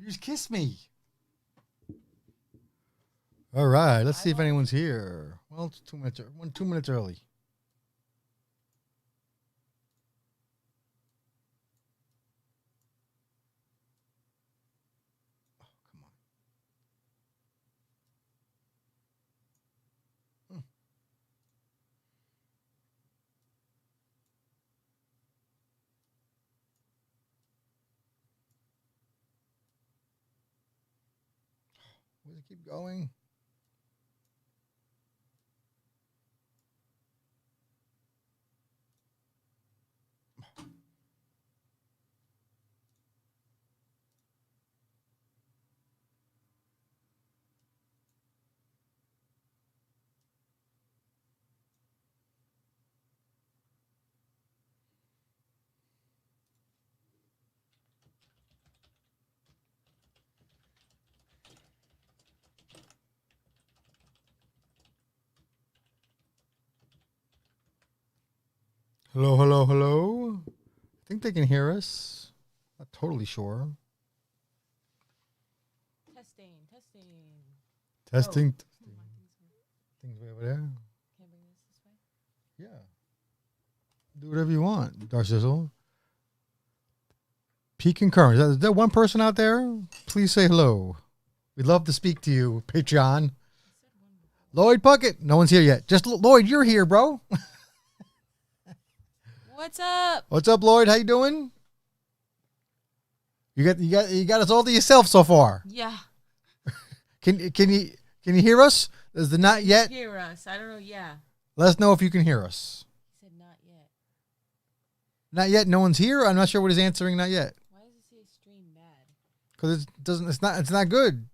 You just kissed me. All right, let's see if anyone's here. Well, it's 2 minutes. 2 minutes early. Oh, come on. Does it keep going? Hello, hello, hello. I think they can hear us. Not totally sure. Testing. Testing. Things way over there. Can I bring this way? Yeah. Do whatever you want, Darcizzle. Peak concurrence. Is there one person out there? Please say hello. We'd love to speak to you, Patreon. Lloyd Puckett. No one's here yet. Just Lloyd, you're here, bro. What's up? What's up, Lloyd? How you doing? You got us all to yourself so far. Yeah. Can you hear us? Is the not yet? Hear us. I don't know. Yeah. Let us know if you can hear us. He said not yet. Not yet. No one's here. I'm not sure what he's answering. Not yet. Why does it say stream bad? Because it doesn't. It's not good.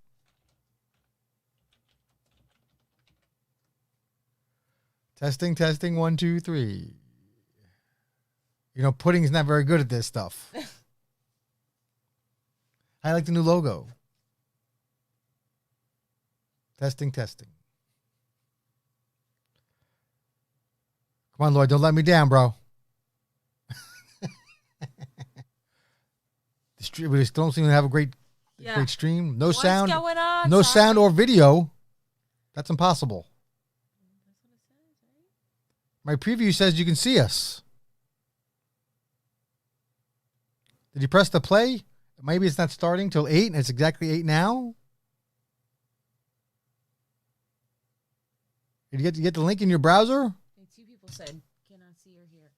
Testing. 1, 2, 3. You know, Pudding's not very good at this stuff. I like the new logo. Testing. Come on, Lloyd. Don't let me down, bro. We still don't seem to have a great stream. No sound. What's going on? No sound or video. That's impossible. That's what it says, right? My preview says you can see us. Did you press the play? Maybe it's not starting till 8 and it's exactly 8 now. Did you get the link in your browser? Okay, 2 people said cannot see or hear.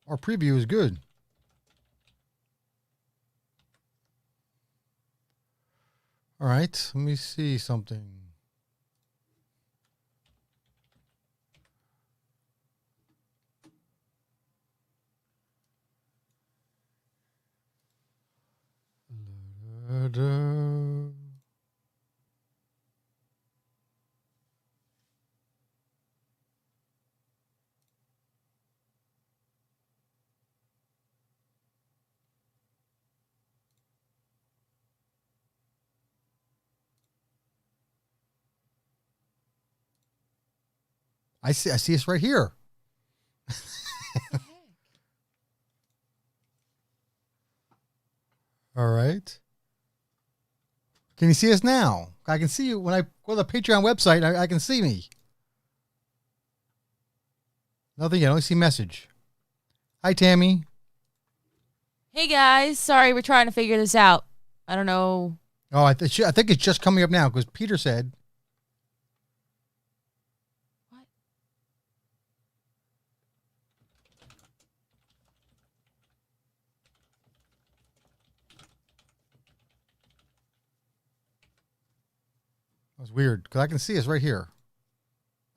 Our preview is good. All right, let me see something. I see us right here. All right. Can you see us now? I can see you when I go to the Patreon website. I can see me. Nothing yet. I only see message. Hi, Tammy. Hey guys, sorry, we're trying to figure this out. I don't know. Oh, I think it's just coming up now because Peter said. What? That's weird because I can see us right here.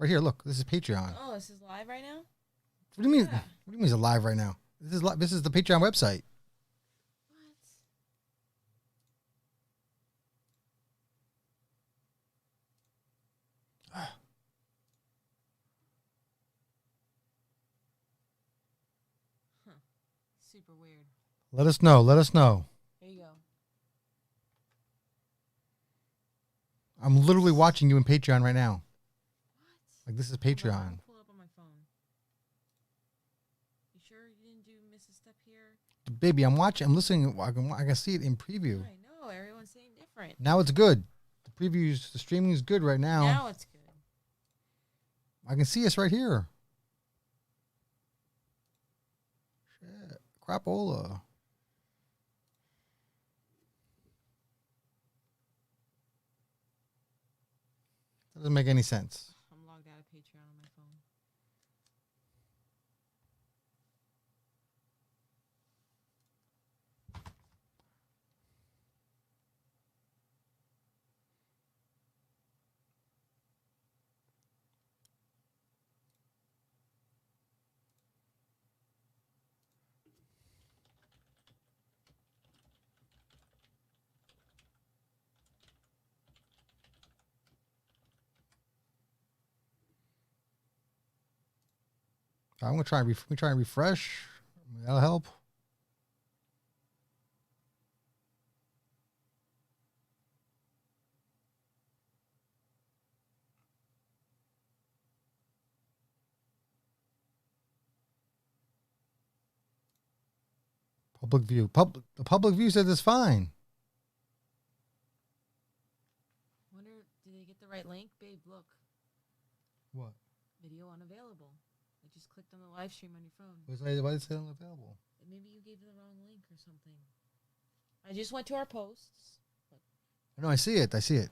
Right here. Look, this is Patreon. Oh, this is live right now? What do you mean? Yeah. What do you mean it's live right now? This is the Patreon website. What? Huh. Super weird. Let us know. Let us know. Here you go. I'm literally watching you in Patreon right now. What? Like, this is Hold on, Patreon. I'll pull it up on my phone. You sure you didn't miss a step here? Baby, I'm watching. I'm listening. I can see it in preview. I know. Everyone's saying different. Now it's good. The streaming is good right now. Now it's good. I can see us right here. Shit. Crapola. That doesn't make any sense. I'm logged out of Patreon on my phone. I'm gonna try and refresh. That'll help. Public view. The public view said it's fine. Wonder, did they get the right link? Babe, look. What? Video unavailable. I just clicked on the live stream on your phone. Why did it say unavailable? Maybe you gave the wrong link or something. I just went to our posts. Look, No, I see it. okay,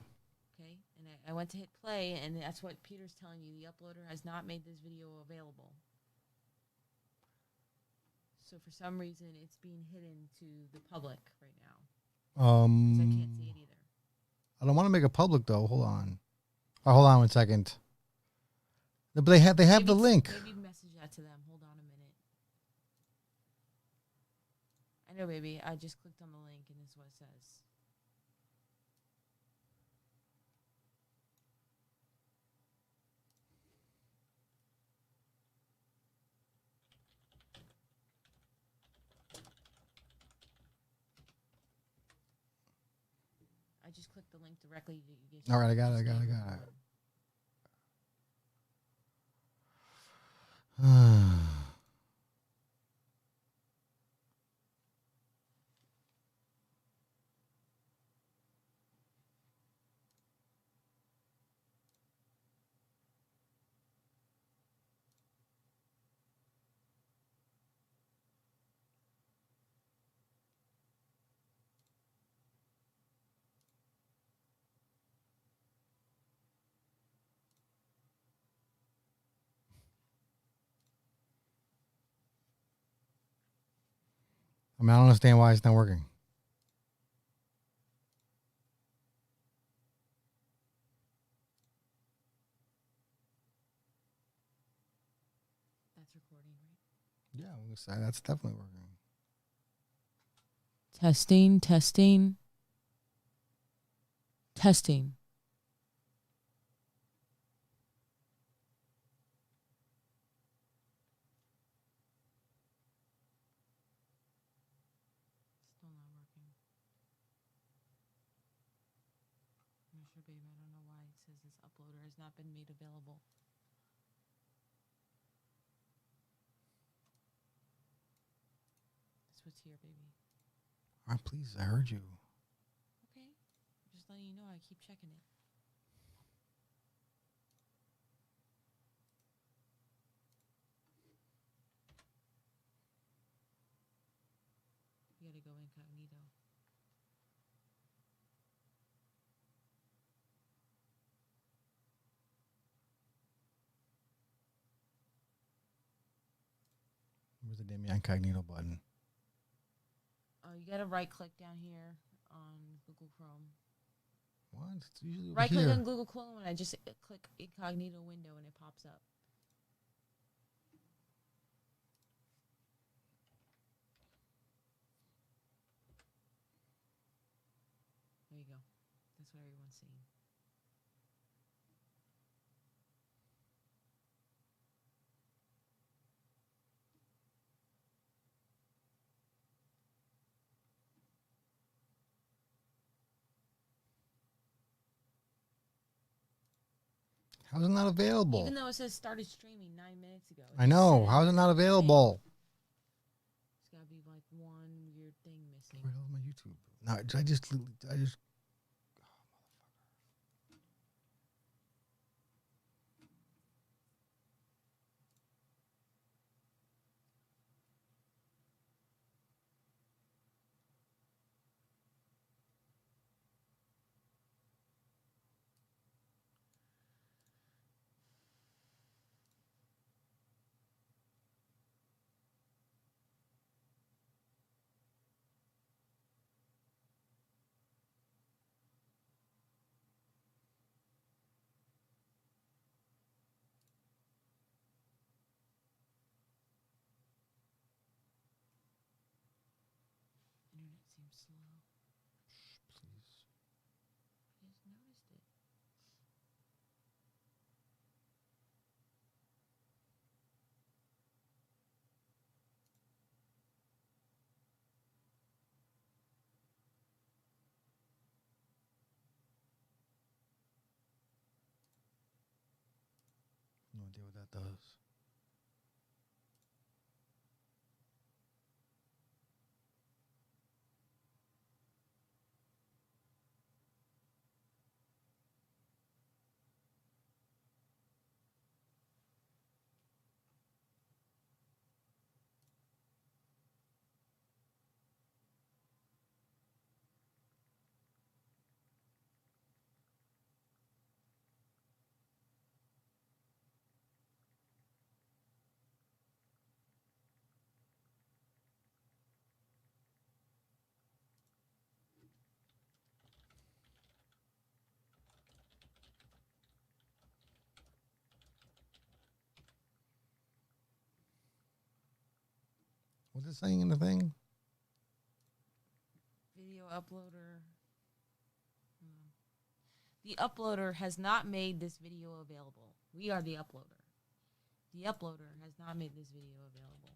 and I went to hit play, and that's what Peter's telling you. The uploader has not made this video available. So for some reason, it's being hidden to the public right now. 'Cause I can't see it either. I don't want to make it public though. Hold on. Oh, hold on 1 second. No, but they have the link. Maybe message that to them. Hold on a minute. I know, baby. I just clicked on the link, and this is what it says. I just clicked the link directly. All right, I got it. I mean, I don't understand why it's not working. That's recording, right? Yeah, I'm gonna say that's definitely working. Testing. Still not working. I'm not sure, babe. I don't know why it says this uploader has not been made available. That's what's here, baby. All right, please. I heard you. Okay. I'm just letting you know I keep checking it. You gotta go incognito. Where's the damn incognito button? You gotta right click down here on Google Chrome. What? It's usually over Right click here. on Google Chrome, and I just click incognito window, and it pops up. There you go. That's what everyone's seeing. How is it not available? Even though it says started streaming 9 minutes ago. I know. How is it not available? It's got to be like one weird thing missing. Where the hell is my YouTube? No, I just. Internet seems slow. Please. I just noticed it. No idea what that does. What's it saying in the thing? Video uploader. The uploader has not made this video available. We are the uploader. The uploader has not made this video available.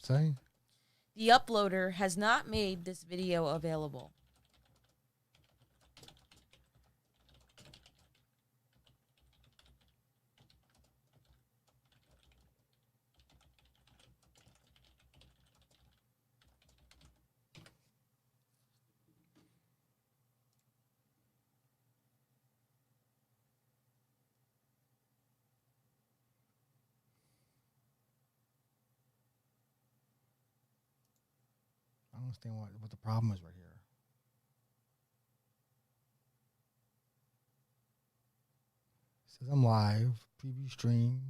Say? The uploader has not made this video available. I don't understand what the problem is right here. It says I'm live, preview stream.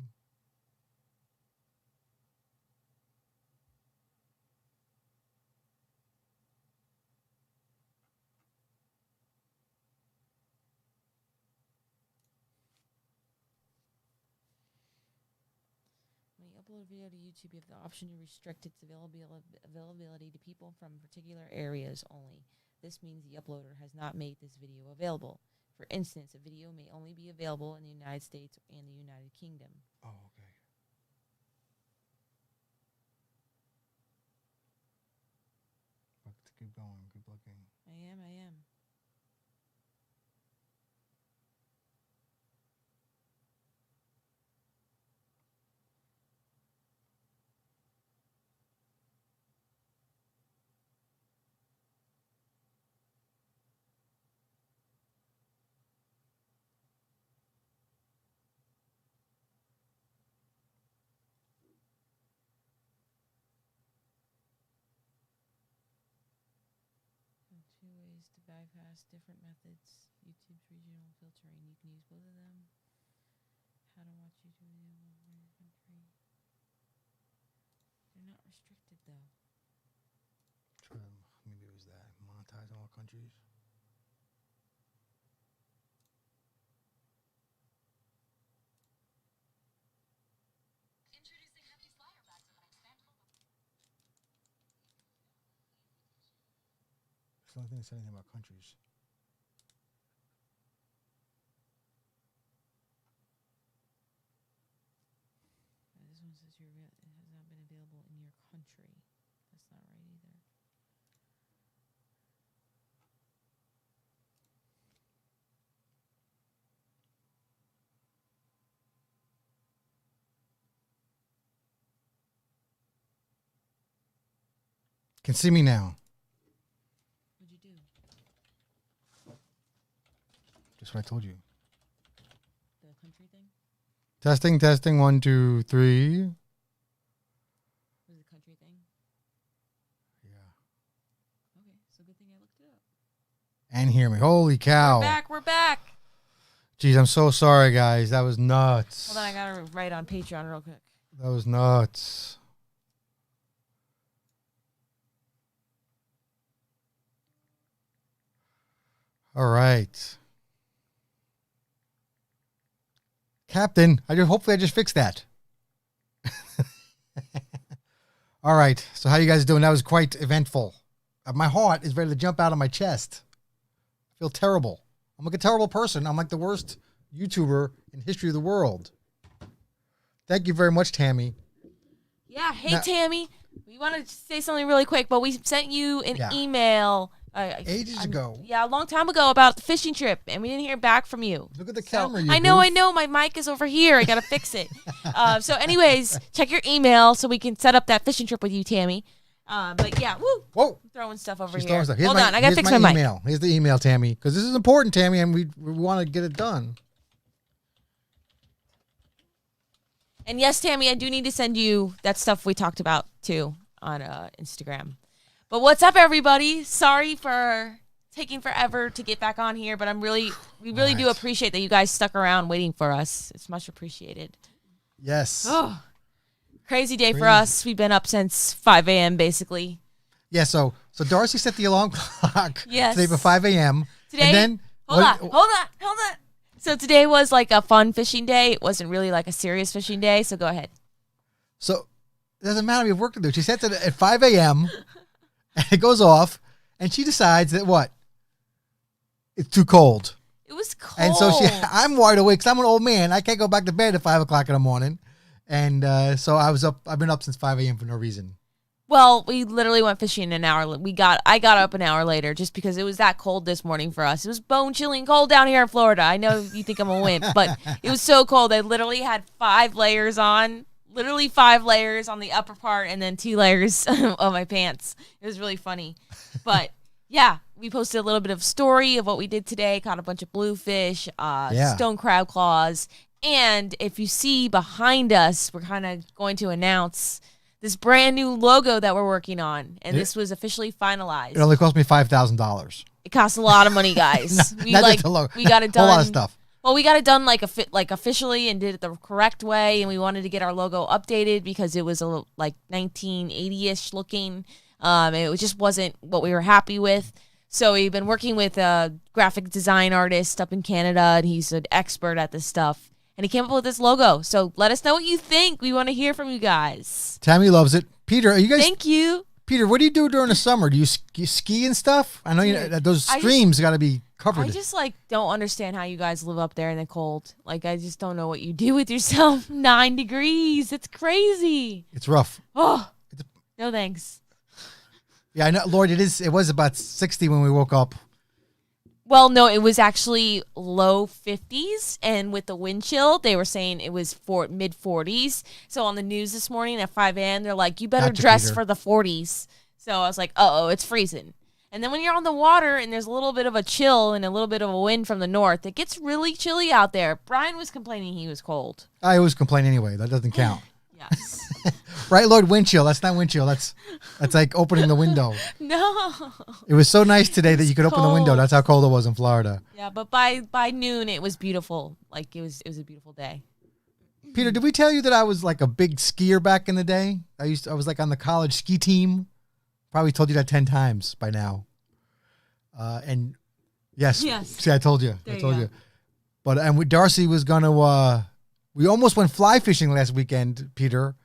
When you upload a video to YouTube, you have the option to restrict its availability to people from particular areas only. This means the uploader has not made this video available. For instance, a video may only be available in the United States and the United Kingdom. Oh, okay. Keep going. Keep looking. I am. Two ways to bypass different methods. YouTube's regional filtering. You can use both of them. How to watch YouTube video in your country. They're not restricted though. Maybe it was that. Monetize all countries. Introducing hefty slider bags with an expandable. It's the only thing that said anything about countries. This one says it has not been available in your country. That's not right either. Can see me now. What'd you do? Just what I told you. The country thing? Testing. 1, 2, 3. Was it the country thing? Yeah. Okay, so good thing I looked it up. And hear me. Holy cow. We're back. Jeez, I'm so sorry, guys. That was nuts. Hold on, I gotta write on Patreon real quick. That was nuts. All right. Captain, hopefully I just fixed that. All right. So how you guys doing? That was quite eventful. My heart is ready to jump out of my chest. I feel terrible. I'm like a terrible person. I'm like the worst YouTuber in history of the world. Thank you very much, Tammy. Yeah, hey Tammy. We wanted to say something really quick, but we sent you an email ages ago. Yeah, a long time ago about the fishing trip, and we didn't hear back from you. Look at the camera. I know. My mic is over here. I gotta fix it. So, anyways, check your email so we can set up that fishing trip with you, Tammy. But yeah, whoa, I'm throwing stuff over She's here. Hold on, I gotta fix my mic. Email. Here's the email, Tammy, because this is important, Tammy, and we want to get it done. And yes, Tammy, I do need to send you that stuff we talked about too on Instagram. But what's up, everybody? Sorry for taking forever to get back on here, but we really do appreciate that you guys stuck around waiting for us. It's much appreciated. Yes. Oh, crazy day for us. We've been up since 5 a.m. basically. Yeah. So Darcy set the alarm clock today for 5 a.m. Today. And then hold on. So today was like a fun fishing day. It wasn't really like a serious fishing day. So go ahead. So it doesn't matter. We have work to do. She sets it at 5 a.m. and it goes off, and she decides that what? It's too cold. It was cold. And so I'm wide awake because I'm an old man. I can't go back to bed at 5 o'clock in the morning. And so I was up. I've been up since 5 a.m. for no reason. Well, we literally went fishing an hour. I got up an hour later just because it was that cold this morning for us. It was bone chilling cold down here in Florida. I know you think I'm a wimp, but it was so cold. I literally had 5 layers on. Literally 5 layers on the upper part and then 2 layers of my pants. It was really funny. But yeah, we posted a little bit of story of what we did today. Caught a bunch of bluefish, stone crab claws. And if you see behind us, we're kind of going to announce this brand new logo that we're working on. And this was officially finalized. It only cost me $5,000. It costs a lot of money, guys. Not just the logo. We got it done. A whole lot of stuff. Well, we got it done like officially and did it the correct way, and we wanted to get our logo updated because it was like 1980-ish looking. It just wasn't what we were happy with. So we've been working with a graphic design artist up in Canada, and he's an expert at this stuff. And he came up with this logo. So let us know what you think. We want to hear from you guys. Tammy loves it. Peter, are you guys? Thank you. Peter, what do you do during the summer? Do you ski and stuff? I know those streams got to be covered. I just don't understand how you guys live up there in the cold. Like, I just don't know what you do with yourself. 9 degrees. It's crazy. It's rough. Oh, no thanks. Yeah, I know, Lord. It was about 60 when we woke up. Well, no, it was actually low 50s, and with the wind chill, they were saying it was mid 40s. So on the news this morning at 5 a.m., they're like, you better dress Peter. for the 40s. So I was like, uh-oh, it's freezing. And then when you're on the water and there's a little bit of a chill and a little bit of a wind from the north, it gets really chilly out there. Brian was complaining he was cold. I always complain anyway. That doesn't count. Yes. Right, Lord? Wind chill. That's not wind chill. That's like opening the window. No. It was so nice today that you could open the window. cold. That's how cold it was in Florida. Yeah, but by noon it was beautiful. Like it was a beautiful day. Peter, did we tell you that I was like a big skier back in the day? I was like on the college ski team. Probably told you that 10 times by now. And yes. See, I told you. I told you. But Darcy was gonna. We almost went fly fishing last weekend, Peter,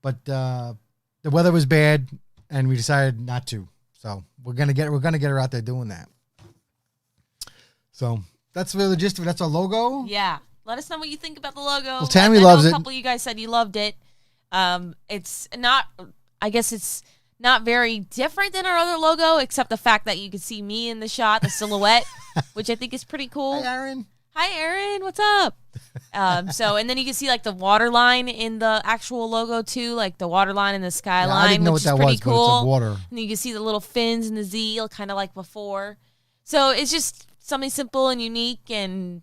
but the weather was bad, and we decided not to. So we're gonna get her out there doing that. So that's really the gist of it. That's our logo. Yeah. Let us know what you think about the logo. Well, Tammy loves it. A couple of you guys said you loved it. It's not. I guess it's not very different than our other logo, except the fact that you can see me in the shot, the silhouette, which I think is pretty cool. Hi, Aaron. Hi, Aaron. What's up? And then you can see like the water line in the actual logo too, like the water line and the skyline, I didn't know which what is that pretty was, but cool. it's a water. And you can see the little fins and the Z, kind of like before. So it's just something simple and unique, and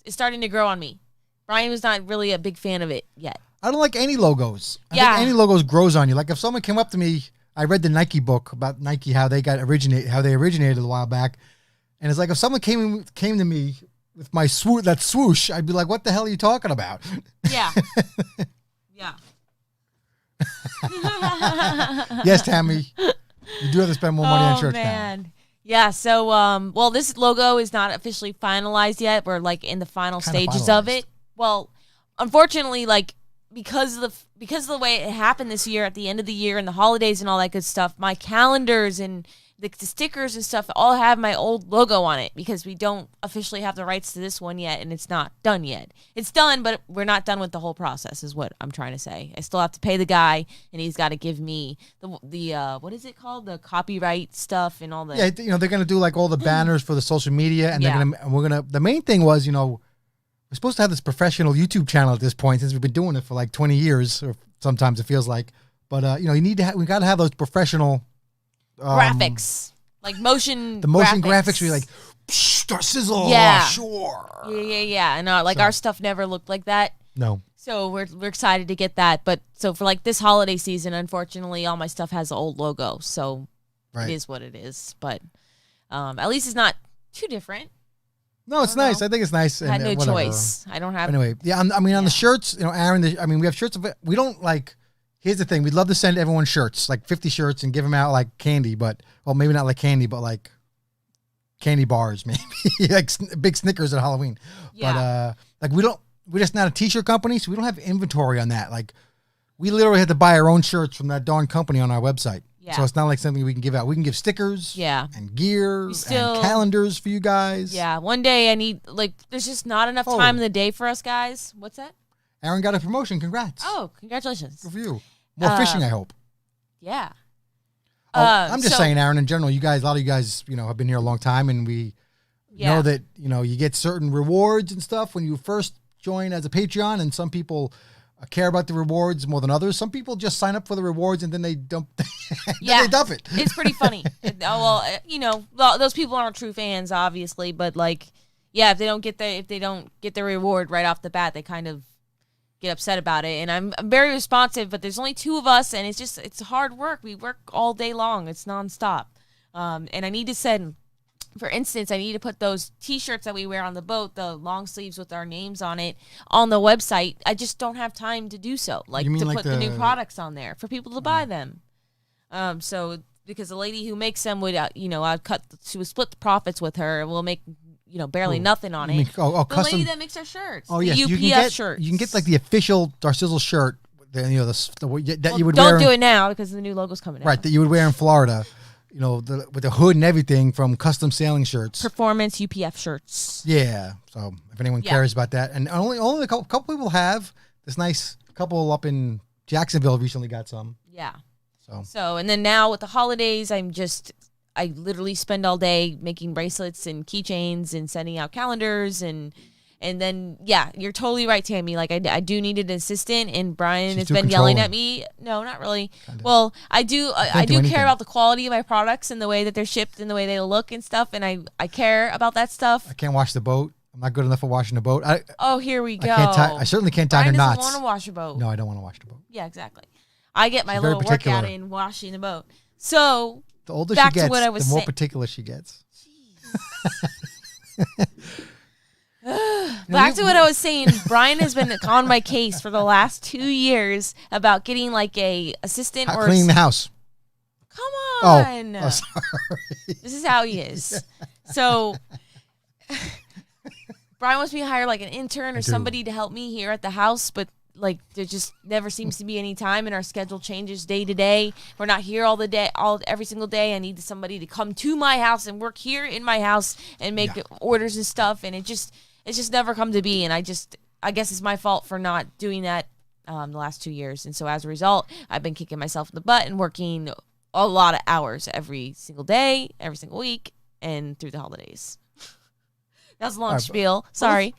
it's starting to grow on me. Brian was not really a big fan of it yet. I don't like any logos. I Yeah. think any logos grows on you. Like if someone came up to me, I read the Nike book about Nike, how they originated a while back, and it's like if someone came to me with my swoosh, I'd be like, "What the hell are you talking about?" Yeah. Yeah. Yes, Tammy, you do have to spend more money on shirts now. Yeah, so well, this logo is not officially finalized yet. We're like in the final Kinda stages of finalized. it. Well, unfortunately, like because of the way it happened this year at the end of the year and the holidays and all that good stuff, my calendars and the stickers and stuff all have my old logo on it because we don't officially have the rights to this one yet, and it's not done yet. It's done, but we're not done with the whole process is what I'm trying to say. I still have to pay the guy, and he's got to give me the what is it called? The copyright stuff and all the... Yeah, they're gonna do like all the banners for the social media, and Yeah. we're gonna. The main thing was, we're supposed to have this professional YouTube channel at this point since we've been doing it for like 20 years, or sometimes it feels like. But you need to. We got to have those professional graphics, like motion. The motion graphics where you're like, Darcizzle, Yeah. Offshore. Yeah. And our stuff never looked like that. No. So we're excited to get that. But so for like this holiday season, unfortunately, all my stuff has the old logo. So Right. it is what it is. But at least it's not too different. No, it's nice. I think it's nice. I had no whatever. choice. I don't have. Anyway, yeah. On the shirts, Aaron. We have shirts. We don't like. Here's the thing: we'd love to send everyone shirts, like 50 shirts, and give them out like candy. But maybe not like candy, but like candy bars, maybe like big Snickers at Halloween. Yeah. But we're just not a t-shirt company, so we don't have inventory on that. Like we literally had to buy our own shirts from that darn company on our website. Yeah. So it's not like something we can give out. We can give stickers, Yeah. and gear, and still- calendars for you guys. Yeah. One day I need there's just not enough time in the day for us guys. What's that? Aaron got a promotion. Congrats. Oh, congratulations. Good for you. More fishing, I hope. Yeah. I'm just saying, Aaron, in general, a lot of you guys, have been here a long time, and we know that, you get certain rewards and stuff when you first join as a Patreon, and some people care about the rewards more than others. Some people just sign up for the rewards and then they dump, Yeah. they dump it. It's pretty funny. Those people aren't true fans, obviously, but if they don't get their reward right off the bat, they kind of get upset about it. And I'm very responsive, but there's only 2 of us, and it's hard work. We work all day long. It's nonstop. And I need to send, for instance, I need to put those T-shirts that we wear on the boat, the long sleeves with our names on it, on the website. I just don't have time to do so. You mean to like put the new products on there for people to buy them. So because the lady who makes them would, she would split the profits with her, and we'll make, barely nothing on it. The lady that makes our shirts. Oh, the yes. UPF shirts. You can get like the official Darcizzle shirt, that you would don't wear. do it now because the new logo's coming out. Right, that you would wear in Florida. With the hood and everything from Custom Sailing Shirts. Performance UPF shirts. Yeah. So if anyone cares about that, and only a couple people have this nice couple up in Jacksonville recently got some. Yeah. So and then now with the holidays, I literally spend all day making bracelets and keychains and sending out calendars and then you're totally right, Tammy. Like I do need an assistant, and Brian She's has too been yelling at controlling. me. No, not really. Kinda. Well, I do anything. care about the quality of my products and the way that they're shipped and the way they look and stuff, and I care about that stuff. I can't wash the boat. I'm not good enough for washing the boat. Oh, here we go. I certainly can't tie Brian her doesn't knots. want to wash a boat. No, I don't want to wash the boat. Yeah, exactly. I get my She's very little particular. workout in washing the boat. So The older back she to gets, what I was the more saying. particular she gets. Back to what I was saying. Brian has been on my case for the last 2 years about getting like a assistant or Cleaning the house. Come on. Oh, sorry. This is how he is. So Brian wants me to hire like an intern or somebody to help me here at the house, but like there just never seems to be any time, and our schedule changes day to day. We're not here every single day. I need somebody to come to my house and work here in my house and make orders and stuff, and it's just never come to be. And I guess it's my fault for not doing that the last 2 years. And so as a result, I've been kicking myself in the butt and working a lot of hours every single day, every single week, and through the holidays. That was a long right, spiel. Sorry.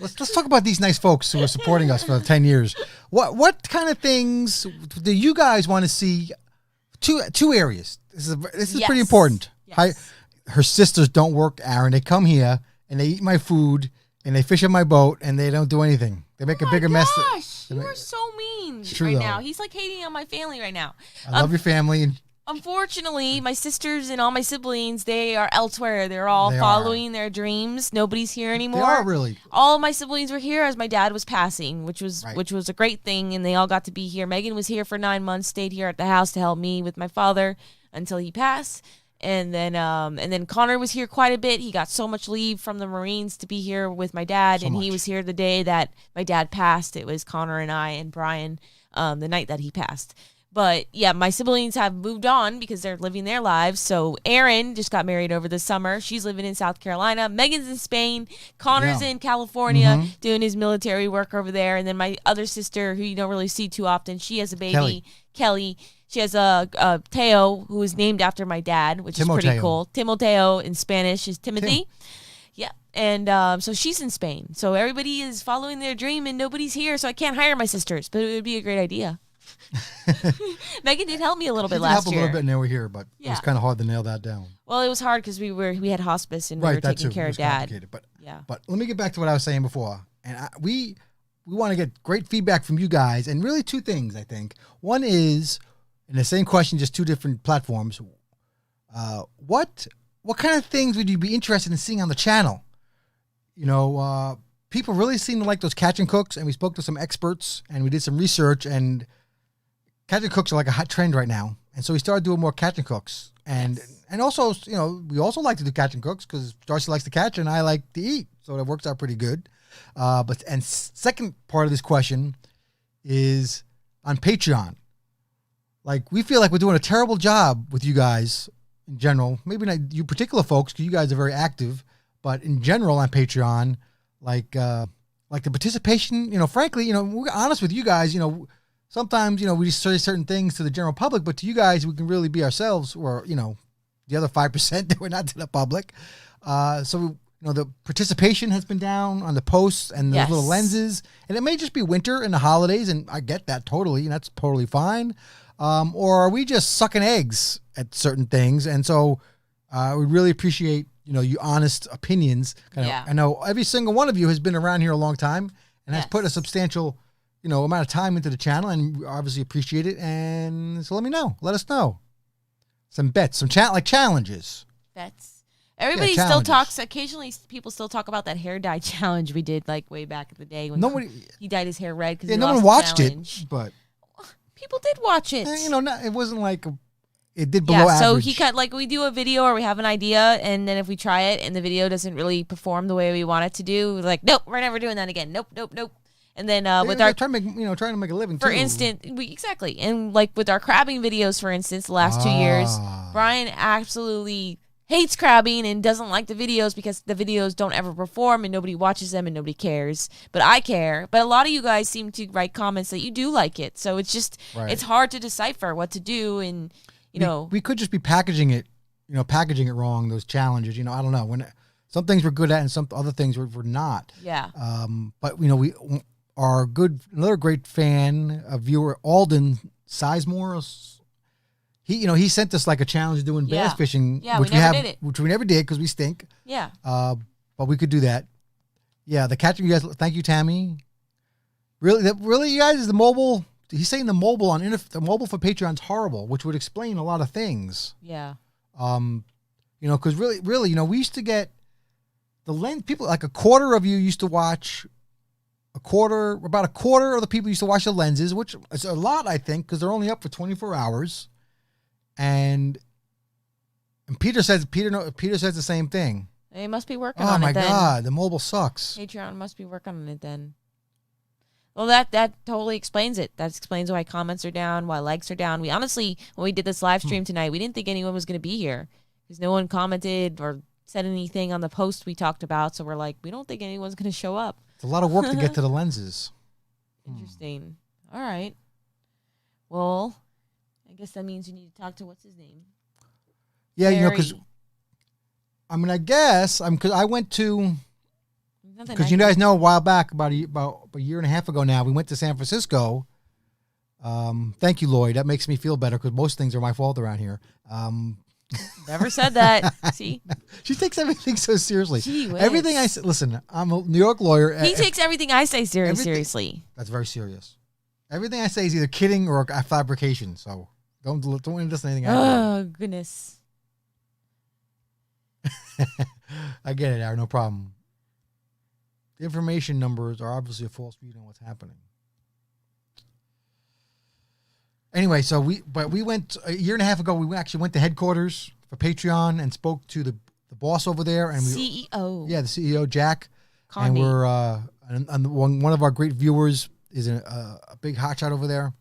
Let's talk about these nice folks who are supporting us for 10 years. What kind of things do you guys want to see? Two areas. This is pretty important. Yes. Her sisters don't work, Aaron. They come here and they eat my food and they fish in my boat and they don't do anything. They make a bigger mess. Gosh, you are so mean true, right though. now. He's like hating on my family right now. I love your family. And Unfortunately, my sisters and all my siblings, they are elsewhere. They're all following their dreams. Nobody's here anymore. they are really. All of my siblings were here as my dad was passing, which was a great thing, and they all got to be here. Megan was here for 9 months, stayed here at the house to help me with my father until he passed. And then Connor was here quite a bit. He got so much leave from the Marines to be here with my dad, he was here the day that my dad passed. It was Connor and I and Brian the night that he passed. But yeah, my siblings have moved on because they're living their lives. So Erin just got married over the summer. She's living in South Carolina. Megan's in Spain. Connor's in California doing his military work over there. And then my other sister, who you don't really see too often, she has a baby, Kelly. She has a Teo, who is named after my dad, which is pretty cool. Timoteo in Spanish is Timothy. Yeah. And so she's in Spain. So everybody is following their dream and nobody's here. So I can't hire my sisters, but it would be a great idea. Megan did help me a little bit last year. A little bit and they were here, but it was kind of hard to nail that down. Well, it was hard because we had hospice and we were taking care of Dad. But let me get back to what I was saying before. And we want to get great feedback from you guys. And really two things, I think. One is, in the same question, just two different platforms. What kind of things would you be interested in seeing on the channel? You know, people really seem to like those catch and cooks, and we spoke to some experts and we did some research, and catch and cooks are like a hot trend right now. And so we started doing more catch and cooks. And also, you know, we also like to do catch and cooks because Darcy likes to catch and I like to eat. So that works out pretty good. And second part of this question is on Patreon. Like, we feel like we're doing a terrible job with you guys in general. Maybe not you particular folks, because you guys are very active. But in general on Patreon, like the participation, you know, frankly, you know, we're honest with you guys, you know, sometimes, you know, we just say certain things to the general public, but to you guys, we can really be ourselves, or, you know, the other 5% that we're not to the public. So, you know, the participation has been down on the posts and those little lenses, and it may just be winter and the holidays, and I get that totally, and that's totally fine. Or are we just sucking eggs at certain things? And so we really appreciate, you know, your honest opinions. I know every single one of you has been around here a long time and has put a substantial, you know, amount of time into the channel, and we obviously appreciate it. And so let us know some bets, some challenges. Bets. Everybody still talks. Occasionally, people still talk about that hair dye challenge we did like way back in the day when he dyed his hair red because no one watched it, but people did watch it. You know, it wasn't like it did below average. So he cut, like, we do a video or we have an idea, and then if we try it and the video doesn't really perform the way we want it to do, we're like, nope, we're never doing that again. Nope. And then with our trying to make a living for too. instance, and like with our crabbing videos, for instance, the last 2 years, Brian absolutely hates crabbing and doesn't like the videos because the videos don't ever perform and nobody watches them and nobody cares. But I care. But a lot of you guys seem to write comments that you do like it. So it's just it's hard to decipher what to do, and you know, we could just be packaging it wrong, those challenges. You know, I don't know. When some things we're good at and some other things we're not. Yeah. But you know, another great fan, a viewer, Alden Sizemore. He sent us like a challenge doing bass fishing, which we never did because we stink. Yeah. But we could do that. Yeah, the catching, you guys. Thank you, Tammy. Really, you guys, is the mobile. He's saying the mobile for Patreon's horrible, which would explain a lot of things. Yeah. You know, because really, you know, we used to get the lens. People, like a quarter of you used to watch. About a quarter of the people used to watch the lenses, which is a lot, I think, because they're only up for 24 hours. And Peter says the same thing. They must be working on it. Oh my God, the mobile sucks. Patreon must be working on it then. Well, that totally explains it. That explains why comments are down, why likes are down. We honestly, when we did this live stream tonight, we didn't think anyone was going to be here because no one commented or said anything on the post we talked about. So we're like, we don't think anyone's going to show up. It's a lot of work to get to the lenses. Interesting. All right. Well, I guess that means you need to talk to what's his name. Yeah, you know, because Barry. I mean, I guess because I went to Nothing because I you can- guys know a while back about a year and a half ago now we went to San Francisco. Thank you, Lloyd. That makes me feel better because most things are my fault around here. Never said that. See, She takes everything so seriously. Gee whiz. Everything I say. Listen, I'm a New York lawyer. he takes everything I say very everything- seriously. That's very serious. Everything I say is either kidding or a fabrication. So don't listen to anything I Oh goodness. do. I get it, Aaron. No problem. The information numbers are obviously a false view on what's happening. Anyway, so we went a year and a half ago. We actually went to headquarters for Patreon and spoke to the boss over there, and CEO. the CEO Jack, Condi. and we're and one of our great viewers is a big hotshot over there.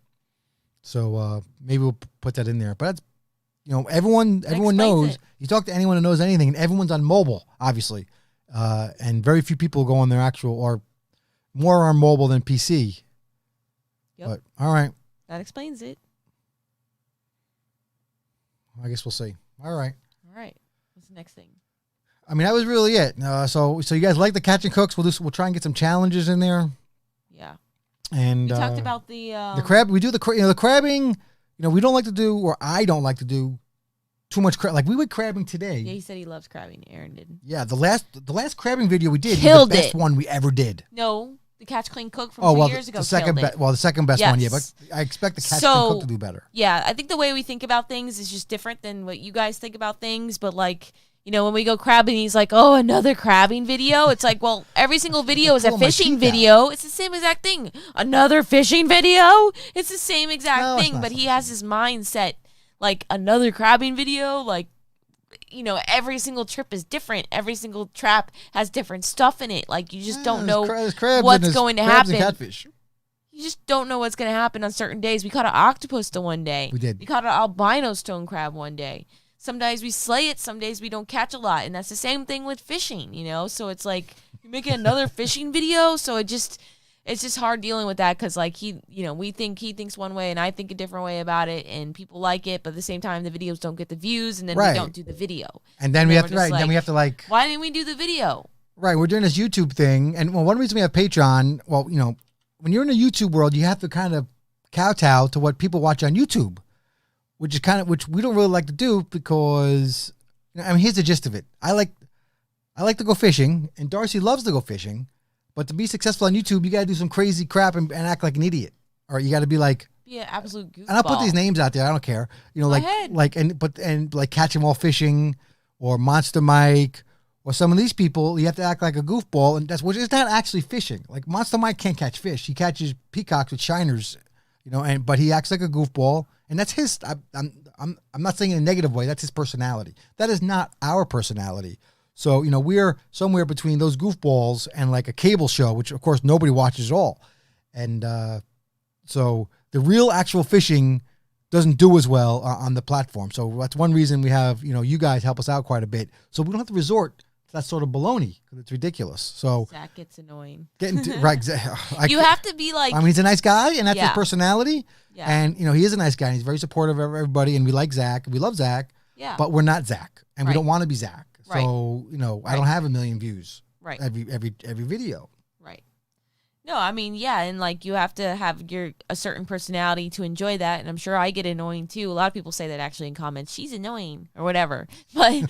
So maybe we'll put that in there. But that's, you know, everyone explains knows. it. You talk to anyone who knows anything, and everyone's on mobile, obviously, and very few people go on their actual or more on mobile than PC. Yep. But all right. That explains it. I guess we'll see. All right. All right. What's the next thing? I mean, that was really it. So you guys like the catch and cooks? We'll try and get some challenges in there. Yeah. And We talked about the crab. We do the crabbing. You know, we don't like to do, or I don't like to do too much crab. Like we went crabbing today. Yeah, he said he loves crabbing. Aaron did. Yeah, the last crabbing video we did Killed was the best it. one we ever did. No, the Catch Clean Cook from Oh 2 well, years ago. the second killed it. the second best one. Yeah, but Yes. I expect the catch So- and cook to do better. Yeah, I think the way we think about things is just different than what you guys think about things. But like, you know, when we go crabbing, he's like, "Oh, another crabbing video." It's like, well, every single video is a Pulling my fishing teeth out. video. It's the same exact thing. Another fishing video. It's the same exact No, it's thing. not But the he same. has his mindset like another crabbing video. Like, you know, every single trip is different. Every single trap has different stuff in it. Like, you just don't know There's crabs what's and there's going to crabs and happen. catfish. You just don't know what's going to happen on certain days. We caught an octopus to one day. We did. We caught an albino stone crab one day. Some days we slay it. Some days we don't catch a lot. And that's the same thing with fishing, you know? So it's like you're making another fishing video. So it's just hard dealing with that because, like, he thinks one way and I think a different way about it. And people like it. But at the same time, the videos don't get the views. And then Right. we don't do the video. And then And we then have to we're just then we have to like Why didn't we do the video? right. We're doing this YouTube thing, and well, one reason we have Patreon. Well, you know, when you're in the YouTube world, you have to kind of kowtow to what people watch on YouTube, which we don't really like to do because, you know, I mean, here's the gist of it. I like to go fishing, and Darcy loves to go fishing, but to be successful on YouTube, you got to do some crazy crap and act like an idiot, or you got to be like. Be an absolute goofball. And I'll put these names out there. I don't care. You know, Go ahead. like Catch 'Em All Fishing, or Monster Mike, or some of these people. You have to act like a goofball, and which is not actually fishing. Like Monster Mike can't catch fish. He catches peacocks with shiners, you know. But he acts like a goofball, and that's his. I'm not saying in a negative way. That's his personality. That is not our personality. So you know, we're somewhere between those goofballs and like a cable show, which of course nobody watches at all, and so the real actual fishing doesn't do as well on the platform. So that's one reason we have, you know, you guys help us out quite a bit. So we don't have to resort to that sort of baloney because it's ridiculous. So Zach gets annoying. getting to, right. You have to be like, I mean, he's a nice guy and that's his Yeah. personality. Yeah. And, you know, he is a nice guy and he's very supportive of everybody. And we like Zach. We love Zach, yeah, but we're not Zach and we Right. don't want to be Zach. Right. So, you know, I Right. don't have 1 million views right, every video. right. No, I mean, yeah, and like you have to have a certain personality to enjoy that, and I'm sure I get annoying too. A lot of people say that actually in comments, she's annoying or whatever. But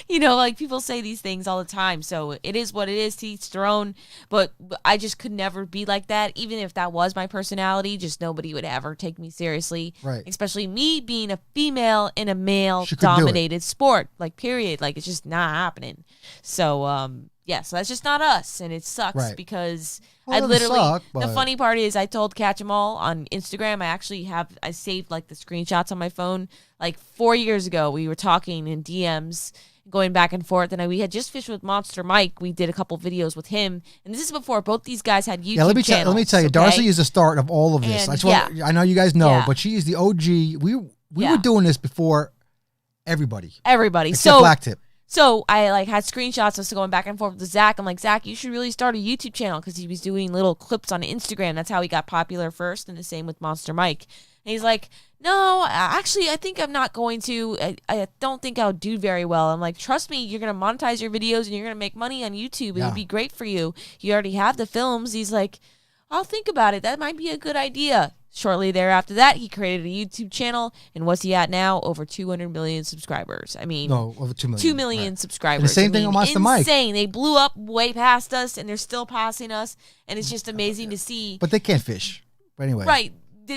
you know, like people say these things all the time, so it is what it is. To each their own. But I just could never be like that, even if that was my personality. Just nobody would ever take me seriously, Right. Especially me being a female in a She couldn't do it. male-dominated sport, like period. Like it's just not happening. So yeah, so that's just not us, and it sucks Right. because Well, I it doesn't literally. suck, The but- funny part is, I told Catch 'Em All on Instagram. I saved like the screenshots on my phone. Like 4 years ago, we were talking in DMs, going back and forth, and we had just fished with Monster Mike. We did a couple videos with him, and this is before both these guys had YouTube Yeah, let me channels. tell you, okay? Darcy is the start of all of this. And, I, just want, I know you guys know, Yeah. but she is the OG. We Yeah. were doing this before everybody Everybody. except So Black Tip. So I like had screenshots of us going back and forth with Zach. I'm like, Zach, you should really start a YouTube channel because he was doing little clips on Instagram. That's how he got popular first, and the same with Monster Mike. And he's like, no, actually, I think I'm not going to. I don't think I'll do very well. I'm like, trust me, you're going to monetize your videos and you're going to make money on YouTube. It would be great for you. You already have the films. He's like, I'll think about it. That might be a good idea. Shortly thereafter that, he created a YouTube channel. And what's he at now? Over 200 million subscribers. I mean, no, over 2 million. 2 million subscribers. And the same thing on Monster Mike. Insane. They blew up way past us, and they're still passing us. And it's just amazing to see. But they can't fish. But anyway. Right.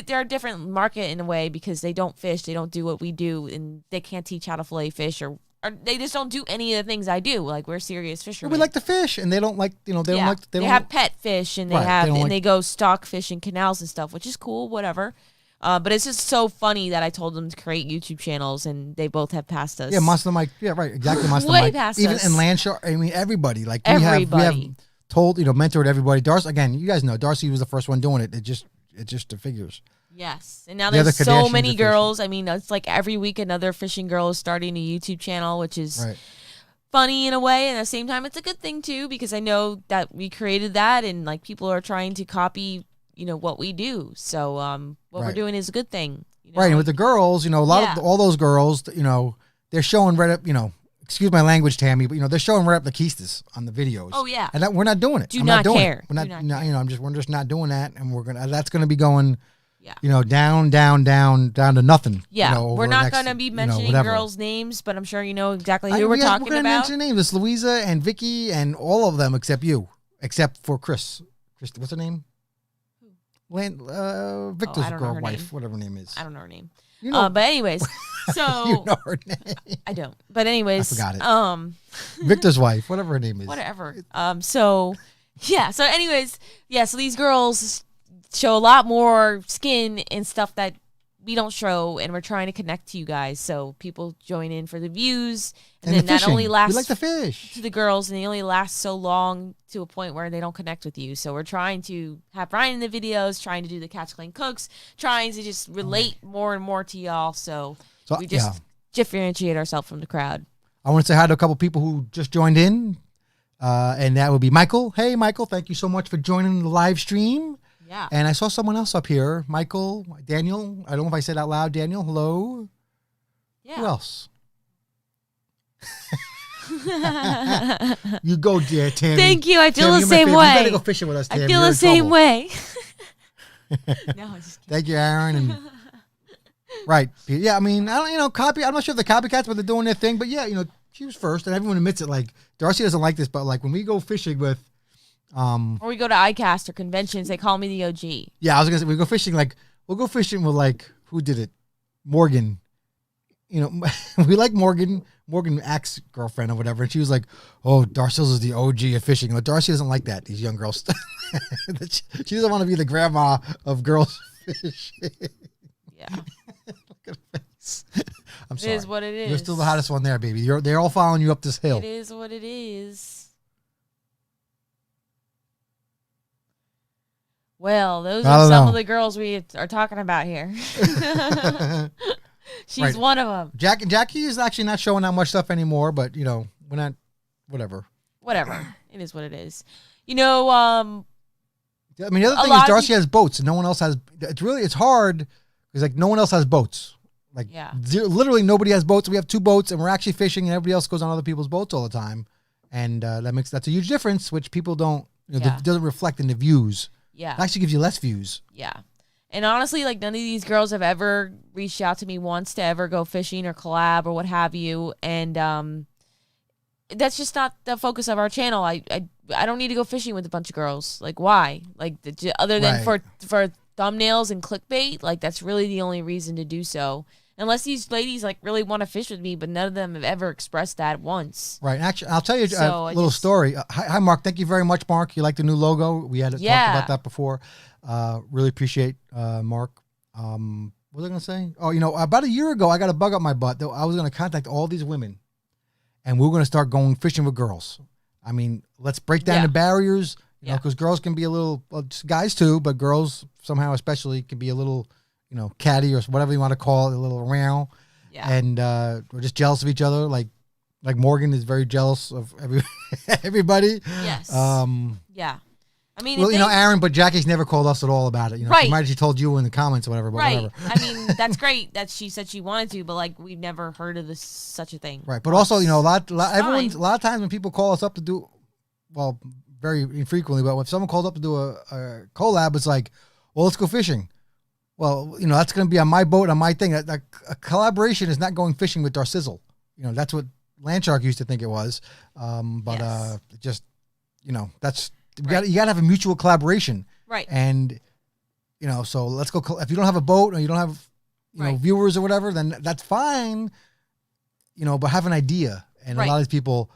They're a different market in a way because they don't fish. They don't do what we do, and they can't teach how to fillet fish, or they just don't do any of the things I do. Like, we're serious fishermen. We like to fish, and they don't like, they don't like. They have pet fish, and they go stock fish in canals and stuff, which is cool, whatever. But it's just so funny that I told them to create YouTube channels, and they both have passed us. Yeah, Monster Mike. Yeah, right. Exactly, Monster Way Mike. past Even us. in Landshark, I mean, everybody. Like, we Everybody. have told, mentored everybody. Darcy, again, you guys know, Darcy was the first one doing it. It's just the figures. Yes, and now The other there's so Kardashians many are girls. I mean, it's like every week another fishing girl is starting a YouTube channel, which is Right. funny in a way, and at the same time it's a good thing too, because I know that we created that, and like people are trying to copy what we do. So what we're doing is a good thing, Right. And with the girls, a lot of all those girls, they're showing right up, excuse my language, Tammy, but they're showing right up the keistas on the videos. Oh yeah. And we're not doing it. Do I'm not doing care. It. We're not, Do not care. we're just not doing that, and that's going to be going down to nothing. Yeah, over we're the not next, going to be mentioning whatever. girls' names, but I'm sure you know exactly who we're talking We're going to about. mention names. It's Louisa and Vicky and all of them except you, except for Chris. What's her name? Victor's I don't know girl her wife, name. whatever her name is. I don't know her name. But But anyways, so you know her name. I don't. But anyways, I forgot it. Victor's wife, whatever her name is. Whatever. So anyways, so these girls show a lot more skin and stuff that we don't show, and we're trying to connect to you guys, so people join in for the views, and then the that fishing. only lasts We like to fish. to the girls, and they only last so long to a point where they don't connect with you. So we're trying to have Ryan in the videos, trying to do the Catch Clean Cooks, trying to just relate more and more to y'all, so we just differentiate ourselves from the crowd. I want to say hi to a couple people who just joined in, and that would be Michael. Hey, Michael, thank you so much for joining the live stream. Yeah. And I saw someone else up here, Michael, Daniel. I don't know if I said out loud, Daniel. Hello. Yeah. Who else? You go, dear Tammy. Thank you. I feel Tammy, the you're my same favorite. way. You gotta go fishing with us, Tammy. I feel You're the in same trouble. way. No, I'm just kidding. Thank you, Aaron. And right. Yeah, I mean, I don't, I'm not sure if the copycats, but they're doing their thing. But yeah, she was first, and everyone admits it. Like, Darcy doesn't like this, but like when we go fishing with, or we go to ICAST or conventions, they call me the OG. yeah, I was gonna say we go fishing. Like, we'll go fishing with like who did it? Morgan. We like Morgan Axe girlfriend or whatever, and she was like, "Oh, Darcizzle is the OG of fishing." Like, Darcy doesn't like that. These young girls, she doesn't want to be the grandma of girls fishing. Yeah. Look at her face. I'm It sorry. is what it is. You're still the hottest one there, baby. They're all following you up this hill. It is what it is. Well, those are some of the girls we are talking about here. She's one of them. Jackie is actually not showing that much stuff anymore, but we're not. Whatever. Whatever. It is what it is. I mean, the other thing is Darcy has boats, and no one else has. It's hard because like no one else has boats. Like literally nobody has boats. We have 2 boats, and we're actually fishing, and everybody else goes on other people's boats all the time, and that's a huge difference, which people don't. Doesn't reflect in the views. Yeah. It actually gives you less views. Yeah. And honestly, like none of these girls have ever reached out to me once to ever go fishing or collab or what have you. And that's just not the focus of our channel. I don't need to go fishing with a bunch of girls. Like why? Like other than for thumbnails and clickbait, like that's really the only reason to do so. Unless these ladies like really want to fish with me, but none of them have ever expressed that once. Right. Actually, I'll tell you a little story. Hi, Mark. Thank you very much, Mark. You like the new logo? We had talked about that before. Really appreciate Mark. What was I going to say? Oh, about a year ago, I got a bug up my butt. I was going to contact all these women, and we were going to start going fishing with girls. I mean, let's break down the barriers, because girls can be a little, guys too, but girls somehow especially can be a little, catty or whatever you want to call it, a little around. Yeah. And we're just jealous of each other. Like, Like Morgan is very jealous of everybody. Yes. Yeah. I mean, Well, Aaron, but Jackie's never called us at all about it. Right. She might have she told you in the comments or whatever, but right. whatever. I mean, that's great that she said she wanted to, but like we've never heard of such a thing. Right. But also, a lot of times when people call us up to do, well, very infrequently, but when someone calls up to do a collab, it's like, well, let's go fishing. Well, that's going to be on my boat, on my thing. A collaboration is not going fishing with Darcizzle. That's what Landshark used to think it was. But Yes. just, that's, you got to have a mutual collaboration. Right. And, so let's go. If you don't have a boat or you don't have, Right. viewers or whatever, then that's fine, but have an idea. And Right. a lot of these people,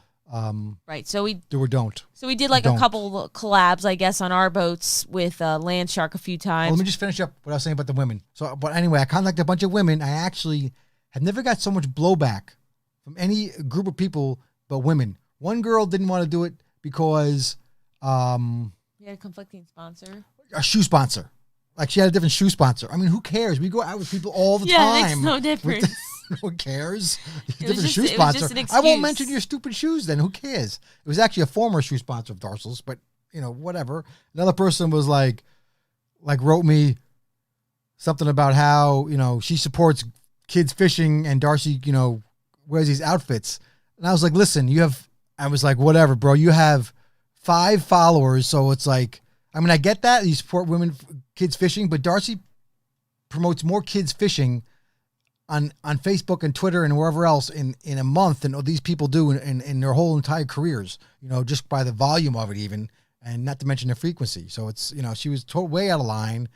right. So we do or don't. So we did like a couple collabs, I guess, on our boats with Landshark a few times. Well, let me just finish up what I was saying about the women. So, but anyway, I contacted a bunch of women. I actually have never got so much blowback from any group of people but women. One girl didn't want to do it because You had a conflicting sponsor. a shoe sponsor. Like she had a different shoe sponsor. I mean, who cares? We go out with people all the Yeah, time. it makes no difference. No one cares. It was Different just- shoe it was sponsor. just an I won't excuse. mention your stupid shoes then. Who cares? It was actually a former shoe sponsor of Darcizle's, but whatever. Another person was like wrote me something about how, she supports kids fishing and Darcy, wears these outfits. And I was like, listen, I was like, whatever, bro. You have 5 followers. So it's like, I mean, I get that you support kids fishing, but Darcy promotes more kids fishing on Facebook and Twitter and wherever else in a month than these people do in their whole entire careers, just by the volume of it even, and not to mention the frequency. So it's, she was way out of line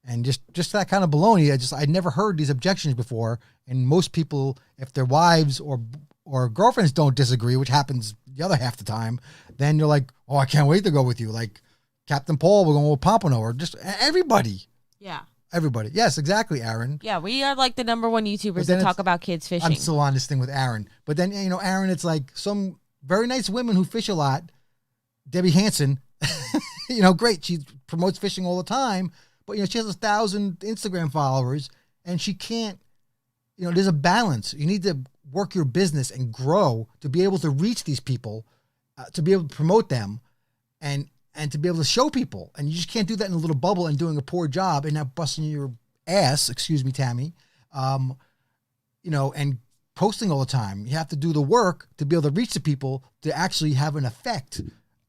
and just that kind of baloney. I'd never heard these objections before. And most people, if their wives or girlfriends don't disagree, which happens the other half the time, then you're like, oh, I can't wait to go with you. Like Captain Paul, we're going with Pompano, or just everybody. Yeah. Everybody. Yes, exactly, Aaron. Yeah, we are like the #1 YouTubers then that talk about kids fishing. I'm still on this thing with Aaron. But then, Aaron, it's like some very nice women who fish a lot. Debbie Hansen, great. She promotes fishing all the time. But, she has 1,000 Instagram followers and she can't, there's a balance. You need to work your business and grow to be able to reach these people, to be able to promote them and to be able to show people. And you just can't do that in a little bubble and doing a poor job and not busting your ass, excuse me, Tammy, and posting all the time. You have to do the work to be able to reach the people to actually have an effect.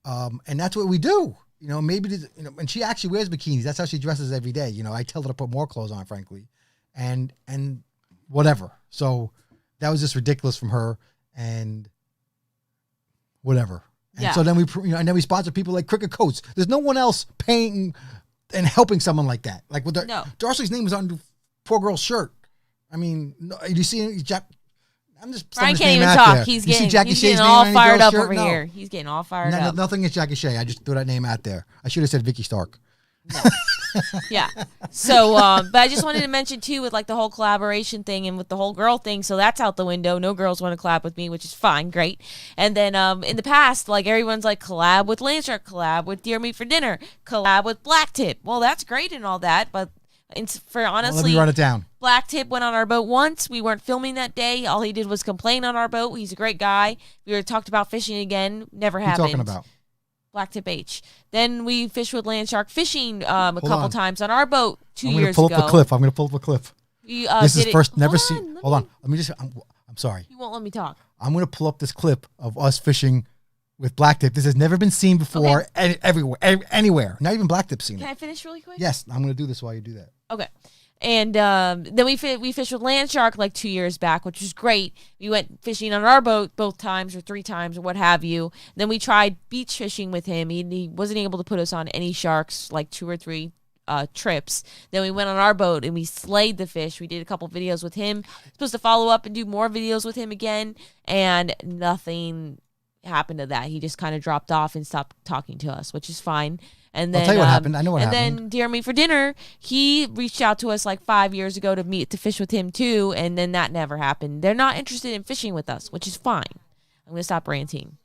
And that's what we do. Maybe, and she actually wears bikinis. That's how she dresses every day. I tell her to put more clothes on, frankly, and whatever. So that was just ridiculous from her and whatever. And Yeah. so then we sponsor people like Cricket Coats. There's no one else paying and helping someone like that. Like with Darcy's name was on the poor girl's shirt. I mean, you see, I'm just Brian throwing his can't name even out talk. there. He's You see getting, Jackie he's Shea's getting name all on any fired girl's up shirt? over No. here. He's getting all fired up. Nothing against Jackie Shea. I just threw that name out there. I should have said Vicky Stark. Yeah. So, but I just wanted to mention too, with like the whole collaboration thing and with the whole girl thing. So that's out the window. No girls want to collab with me, which is fine. Great. And then, in the past, like everyone's like collab with Landshark, collab with Deer Meat for Dinner, collab with Blacktip. Well, that's great and all that. But for honestly, Let me run it down. Blacktip went on our boat once. We weren't filming that day. All he did was complain on our boat. He's a great guy. We were talked about fishing again. Never What are you happened. talking about? Blacktip H. Then we fished with Landshark Fishing a couple on. times on our boat 2 I'm going to years pull ago. up a cliff. I'm going to pull up a cliff. We, This did is first, it. never Hold seen. on, Hold on. Let me just, I'm sorry. You won't let me talk. I'm going to pull up this clip of us fishing with Blacktip. This has never been seen before everywhere, anywhere. Not even Blacktip's seen Can it. I finish really quick? Yes, I'm going to do this while you do that. Okay. And then we fished with Landshark like 2 years back, which was great. We went fishing on our boat both times or 3 times or what have you. Then we tried beach fishing with him. He wasn't able to put us on any sharks, like 2 or 3 trips. Then we went on our boat and we slayed the fish. We did a couple videos with him. Supposed to follow up and do more videos with him again, and nothing happened to that. He just kind of dropped off and stopped talking to us, which is fine. And then, I'll tell you what happened. I know what happened. And then Deer Meat for Dinner, he reached out to us like 5 years ago to fish with him too, and then that never happened. They're not interested in fishing with us, which is fine. I'm gonna stop ranting.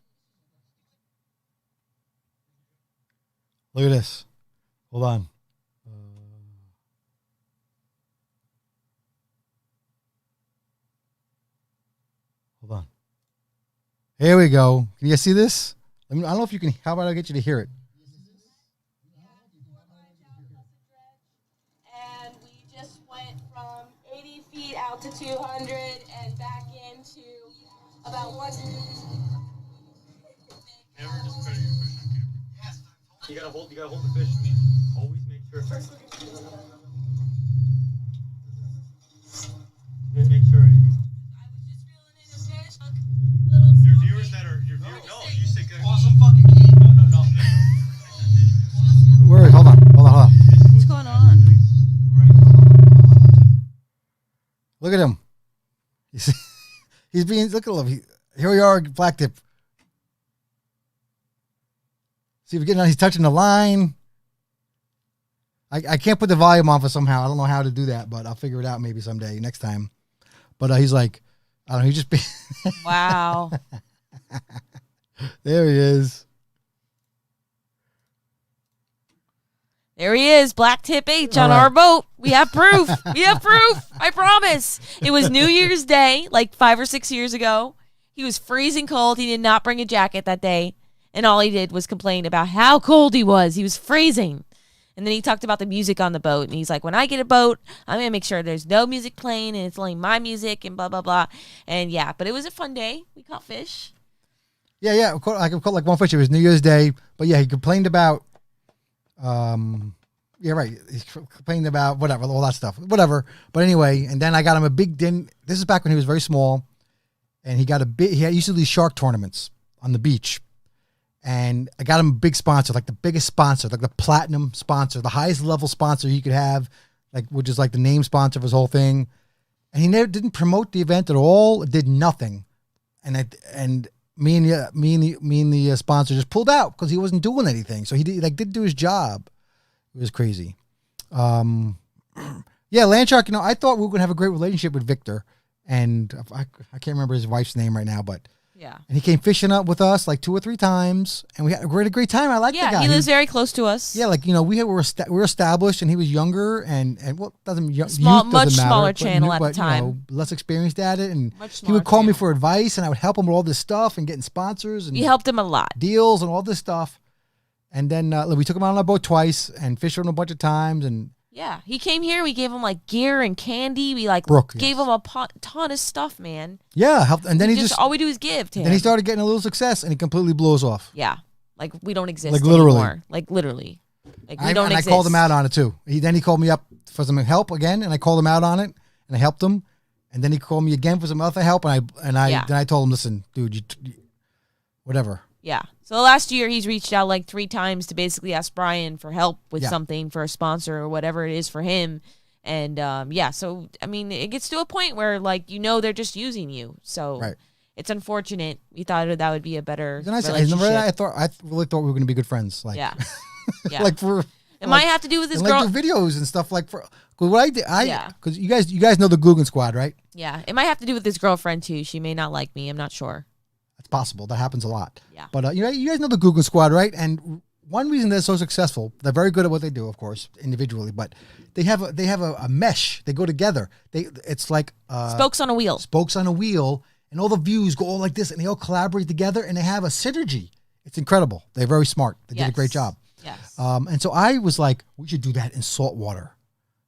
Look at this. Hold on. Hold on. Here we go. Can you see this? I don't know if you can. How about I get you to hear it? And we just went from 80 feet out to 200 and back into about 1. Never discredit your fish on camera. Yes. You gotta hold the fish. Always make sure. Make sure. I was just reeling in a fish. Little Your small viewers fish. that are your viewers. No, you say good. Awesome fucking game. No. Where? Hold on. What's going on? Look at him. He's being. Look at him. Here we are, black tip. See if we're getting on. He's touching the line. I can't put the volume on for somehow. I don't know how to do that, but I'll figure it out maybe someday next time. But he's like, I don't know. He's just. Wow. There he is. There he is, Black Tip H on All right. our boat. We have proof. I promise. It was New Year's Day, like 5 or 6 years ago. He was freezing cold. He did not bring a jacket that day. And all he did was complain about how cold he was. He was freezing. And then he talked about the music on the boat. And he's like, when I get a boat, I'm going to make sure there's no music playing and it's only my music and blah, blah, blah. And yeah, but it was a fun day. We caught fish. Yeah. I caught like one fish. It was New Year's Day. But yeah, he complained about, yeah, right. He complained about whatever, all that stuff, whatever. But anyway, and then I got him a big din. This is back when he was very small. And he got a big, he used to do these shark tournaments on the beach. And I got him a big sponsor, like the biggest sponsor, like the platinum sponsor, the highest level sponsor he could have, like which is like the name sponsor of his whole thing. And he never didn't promote the event at all. Did nothing. And me and the sponsor just pulled out because he wasn't doing anything. So he didn't do his job. It was crazy. Yeah, Landshark. I thought we were gonna have a great relationship with Victor, and I can't remember his wife's name right now, but. Yeah. And he came fishing up with us like 2 or 3 times, and we had a great time. I like the guy. Yeah, he lives very close to us. Yeah, like we were established, and he was younger, and well, Much youth doesn't matter, smaller but channel at the time. less experienced at it, and Much he would smaller call me channel. for advice, and I would help him with all this stuff and getting sponsors and We helped him a lot. deals and all this stuff. And then we took him out on our boat twice and fished with him a bunch of times, and Yeah, he came here. We gave him like gear and candy. We like Brooke, gave yes. him a ton of stuff, man. yeah, helped. And then he just all we do is give to him. then he started getting a little success, and he completely blew us off. Yeah, like we don't exist Like, literally. anymore. Like literally, like we don't and exist. I called him out on it too. Then he called me up for some help again, and I called him out on it, and I helped him. And then he called me again for some other help, and Yeah. then I told him, listen, dude, you whatever. Yeah. So last year he's reached out like 3 times to basically ask Brian for help with Yeah. something for a sponsor or whatever it is for him. And yeah, so I mean, it gets to a point where like they're just using you. So Right. it's unfortunate. We thought that would be a better Then I relationship. I really thought we were going to be good friends. Like, Yeah. Yeah. like for It might have to do with this and girl. like do videos and stuff like for. Cause what I did, Yeah. because you guys know the Guggen Squad, right? Yeah, it might have to do with this girlfriend too. She may not like me. I'm not sure. It's possible. That happens a lot. Yeah. But you guys know the Guggen Squad, right? And one reason they're so successful, they're very good at what they do, of course, individually. But they have a mesh. They go together. It's like Spokes on a wheel. spokes on a wheel, and all the views go all like this, and they all collaborate together, and they have a synergy. It's incredible. They're very smart. They did a Yes. great job. Yes. And so I was like, we should do that in salt water.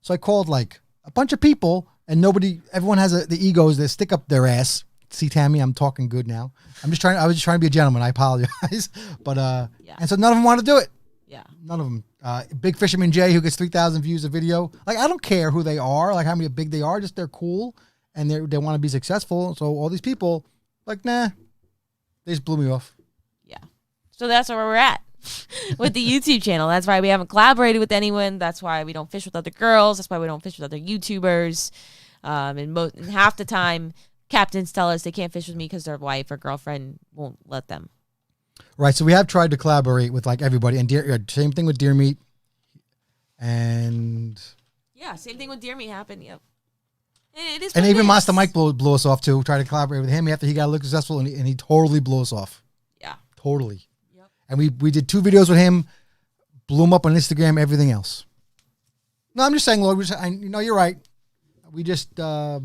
So I called like a bunch of people, and everyone has the egos that stick up their ass. See, Tammy, I'm talking good now. I was just trying to be a gentleman. I apologize. But, Yeah. and so none of them want to do it. Yeah. None of them. Big Fisherman Jay, who gets 3,000 views a video. Like, I don't care who they are, like how many big they are, just they're cool and they want to be successful. So all these people, like, nah, they just blew me off. Yeah. So that's where we're at with the YouTube channel. That's why we haven't collaborated with anyone. That's why we don't fish with other girls. That's why we don't fish with other YouTubers. And half the time, captains tell us they can't fish with me because their wife or girlfriend won't let them. Right. So we have tried to collaborate with like everybody, and same thing with Deer Meat. And Yeah, same thing with Deer Meat happened. Yep. And it is. and what it even is. Master Mike blew us off too. Tried to collaborate with him after he got a little successful, and he totally blew us off. Yeah. Totally. Yep. And we did 2 videos with him, blew him up on Instagram, everything else. No, I'm just saying, Lord, you're right. We just Yeah,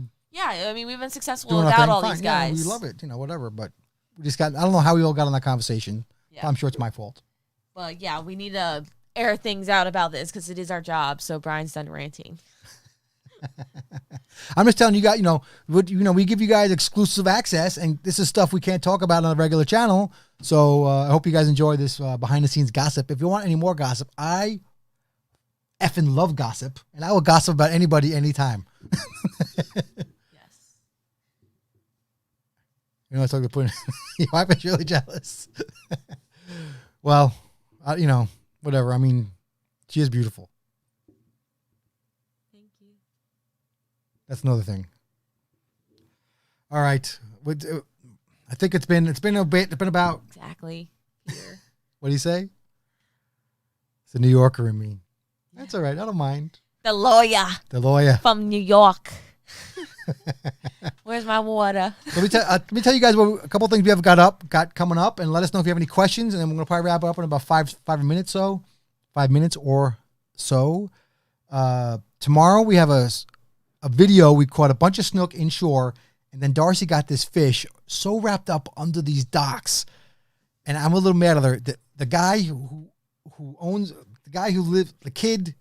I mean, we've been successful doing our without thing. all Fine. these Yeah, guys. we love it, whatever. But we just got. I don't know how we all got on that conversation. Yeah. I'm sure it's my fault. But yeah, we need to air things out about this because it is our job. So Brian's done ranting. I'm just telling you guys, we give you guys exclusive access, and this is stuff we can't talk about on a regular channel. So I hope you guys enjoy this behind the scenes gossip. If you want any more gossip, I effing love gossip, and I will gossip about anybody anytime. Yes. You know, I was talking to put. Your wife is really jealous. Well, whatever. I mean, she is beautiful. Thank you. That's another thing. All right. I think it's been a bit. It's been about. Exactly. Peter. What do you say? It's a New Yorker in me. That's all right. I don't mind. The lawyer from New York. Where's my water? Let me tell you guys a couple of things we have got coming up, and let us know if you have any questions. And then we're gonna probably wrap up in about 5 minutes or so. Tomorrow we have a video. We caught a bunch of snook inshore, and then Darcy got this fish so wrapped up under these docks, and I'm a little mad at her. The guy who owns the kid.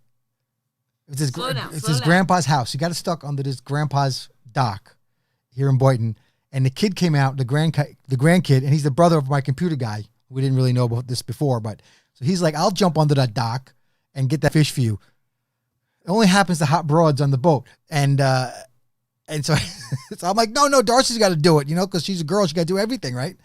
It's his grandpa's house. He got it stuck under this grandpa's dock here in Boynton, and the kid came out, the grandkid, and he's the brother of my computer guy. We didn't really know about this before, but so he's like, I'll jump under that dock and get that fish for you. It only happens to hot broads on the boat, and so, so I'm like, no, Darcy's got to do it, because she's a girl, she got to do everything, right?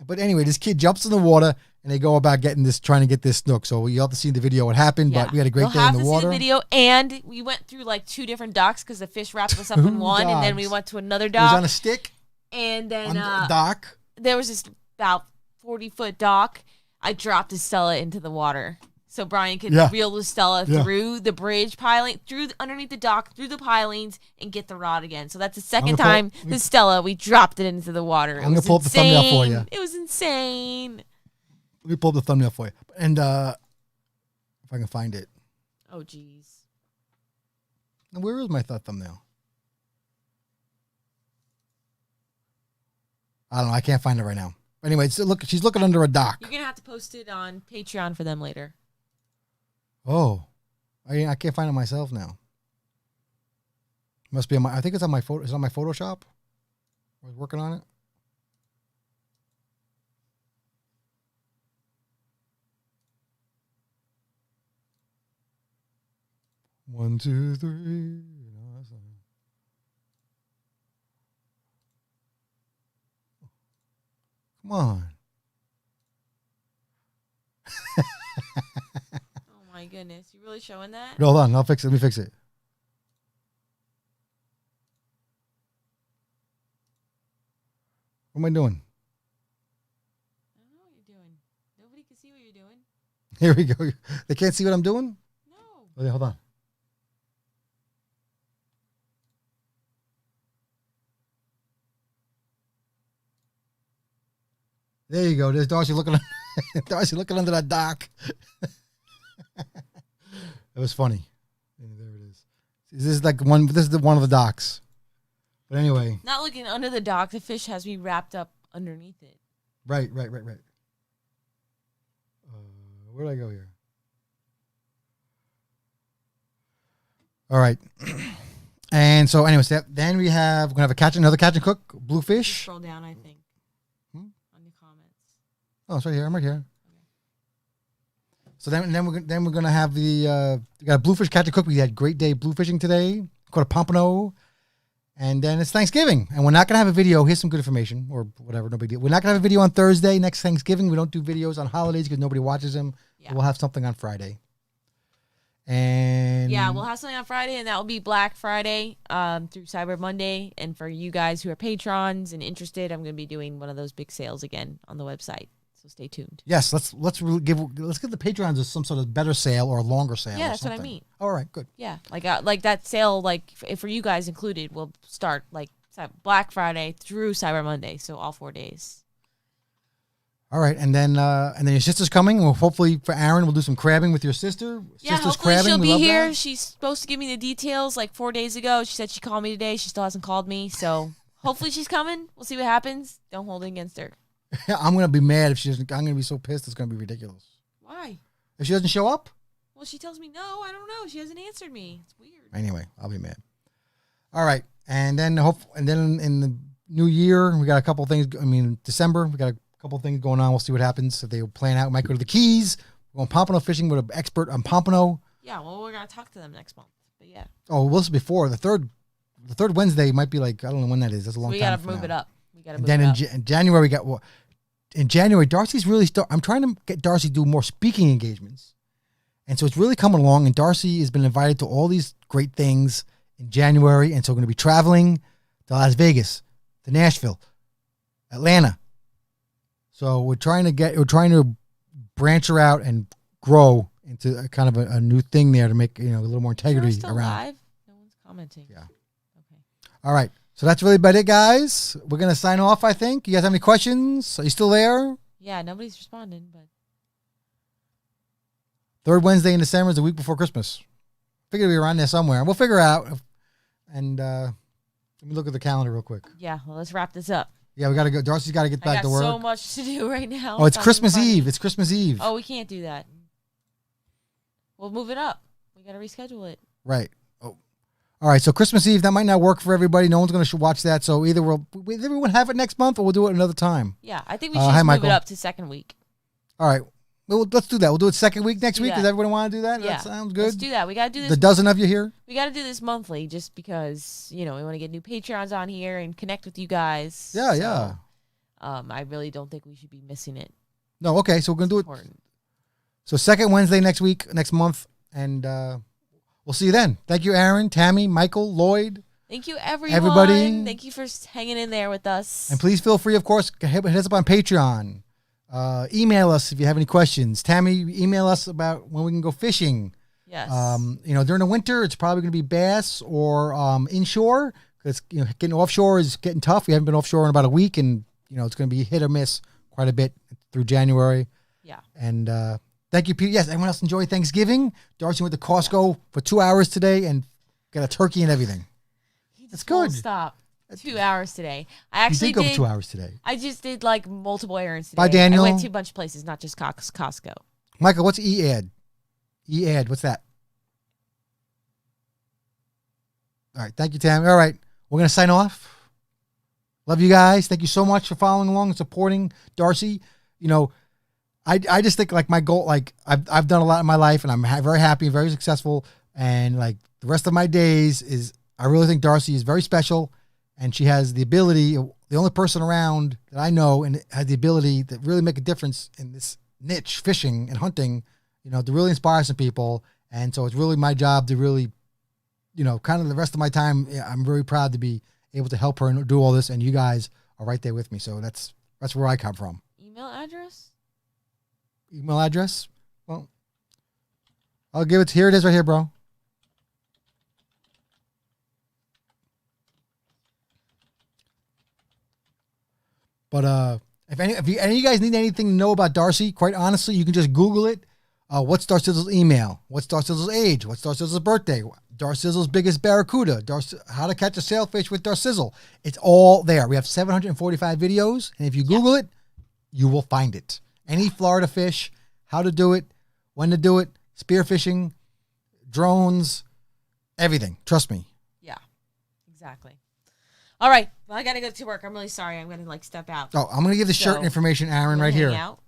But anyway, this kid jumps in the water, and they go about trying to get this snook. So you have to see the video what happened, but we had a great day in the water. See the video, and we went through like 2 different docks because the fish wrapped us up in one, and then we went to another dock. It was on a stick. And then on the dock. There was this about 40-foot dock. I dropped Estella into the water. So Brian could reel Estella through the bridge piling, underneath the dock, through the pilings, and get the rod again. So that's the second time Estella, we dropped it into the water. I'm going to pull up the thumbnail for you. It was insane. Let me pull up the thumbnail for you. And if I can find it. Oh, geez. Where is my thumbnail? I don't know. I can't find it right now. Anyway, look, she's looking under a dock. You're going to have to post it on Patreon for them later. Oh, I can't find it myself now. Must be on I think it's on my photo. Is it on my Photoshop? I was working on it. One, two, three. Come on. Oh my goodness. You really showing that? Hold on. I'll fix it. Let me fix it. What am I doing? I don't know what you're doing. Nobody can see what you're doing. Here we go. They can't see what I'm doing? No. Oh, hold on. There you go. There's Darcy looking. Darcy looking under that dock. It was funny. There it is. This is one of the docks. But anyway, not looking under the dock. The fish has me wrapped up underneath it. Right. Where did I go here? All right. And so, anyways, then we're gonna have another catch and cook bluefish. Scroll down, I think. On the comments. Oh, it's right here. I'm right here. Okay. So then we're gonna have we got a bluefish catch and cook. We had a great day bluefishing today. Caught a pompano, and then it's Thanksgiving, and we're not gonna have a video. Here's some good information, or whatever. No big deal. We're not gonna have a video on Thursday next Thanksgiving. We don't do videos on holidays because nobody watches them. Yeah. We'll have something on Friday. And yeah, we'll have something on Friday, and that will be Black Friday through Cyber Monday. And for you guys who are patrons and interested, I'm going to be doing one of those big sales again on the website. So stay tuned. Yes, let's give the patrons some sort of better sale or a longer sale. Yeah, that's what I mean. All right, good. Yeah, like that sale, like for you guys included, will start like Black Friday through Cyber Monday, so all 4 days. All right, and then your sister's coming. Well, hopefully for Aaron, we'll do some crabbing with your sister. Yeah, sister's hopefully crabbing. she'll be here. That. She's supposed to give me the details like 4 days ago. She said she'd call me today. She still hasn't called me, so hopefully she's coming. We'll see what happens. Don't hold it against her. I'm gonna be mad if she doesn't. I'm gonna be so pissed. It's gonna be ridiculous. Why? If she doesn't show up. Well, she tells me no. I don't know. She hasn't answered me. It's weird. Anyway, I'll be mad. All right, and then in the new year we got a couple things. I mean, December we got a couple things going on. We'll see what happens. If they plan out, we might go to the Keys. We're going pompano fishing with an expert on pompano. Yeah, well, we're gonna talk to them next month. But yeah. Oh, well, this is before the third Wednesday might be like, I don't know when that is. That's a long We time. gotta move it up. We gotta And move then it up. in January we got in January Darcy's really I'm trying to get Darcy to do more speaking engagements, and so it's really coming along. And Darcy has been invited to all these great things in January, and so we're going to be traveling to Las Vegas, to Nashville, Atlanta. So we're trying to branch her out and grow into a kind of a new thing there to make a little more integrity We're still around. live. No one's commenting. Yeah. Okay. All right. So that's really about it, guys. We're going to sign off, I think. You guys have any questions? Are you still there? Yeah, nobody's responding, but Third Wednesday in December is the week before Christmas. Figured we'd be around there somewhere. We'll figure it out. And let me look at the calendar real quick. yeah. Well, let's wrap this up. Yeah, we got to go. Darcy's got to get I back got to work. so much to do right now. Oh, it's not even Christmas funny. Eve. It's Christmas Eve. Oh, we can't do that. We'll move it up. We gotta reschedule it. Right. Oh. All right. So Christmas Eve, that might not work for everybody. No one's going to watch that. So either we'll have it next month or we'll do it another time. Yeah, I think we should hi, just move Michael. it up to second week. All right. Well, let's do that. We'll do it second week next Do week. that. Does everybody want to do that? Yeah. That sounds good. Let's do that. We gotta do this. The dozen of you here? We gotta do this monthly, just because we want to get new Patreons on here and connect with you guys. Yeah, So, yeah. I really don't think we should be missing it. No, okay. So we're going to do it. Important. So second Wednesday next month. And we'll see you then. Thank you, Aaron, Tammy, Michael, Lloyd. Thank you, everyone. Everybody. Thank you for hanging in there with us. And please feel free, of course, hit us up on Patreon. Email us if you have any questions. Tammy, email us about when we can go fishing. Yes. During the winter, it's probably going to be bass or inshore because getting offshore is getting tough. We haven't been offshore in about a week, and it's going to be hit or miss quite a bit through January. Yeah. And thank you, Peter. Yes, everyone else enjoy Thanksgiving. Darcy went to Costco for 2 hours today and got a turkey and everything. That's good. Won't stop. 2 hours today. I You actually did go for 2 hours today. I just did like multiple errands today. Bye, Daniel. I went to a bunch of places, not just Costco. Michael, what's EAD? EAD, what's that? All right, thank you, Tammy. All right, we're going to sign off. Love you guys. Thank you so much for following along and supporting Darcy. I just think like my goal, like I've done a lot in my life and I'm very happy, very successful. And like the rest of my days I really think Darcy is very special and she has the ability, the only person around that I know and has the ability to really make a difference in this niche, fishing and hunting, to really inspire some people. And so it's really my job to really, kind of the rest of my time, I'm very proud to be able to help her and do all this. And you guys are right there with me. So that's where I come from. Email address? Email address? Well, I'll give it. Here it is right here, bro. But if any of you guys need anything to know about Darcy, quite honestly, you can just Google it. What's Darcizzle's email? What's Darcizzle's age? What's Darcizzle's birthday? Darcizzle's biggest barracuda. How to catch a sailfish with Darcizzle. It's all there. We have 745 videos, and if you Google it, you will find it. Any Florida fish, how to do it, when to do it, spearfishing, drones, everything. Trust me. Yeah, exactly. All right. Well, I got to go to work. I'm really sorry. I'm going to step out. Oh, I'm going to give the shirt So, information, Aaron, You right wanna here. hang out?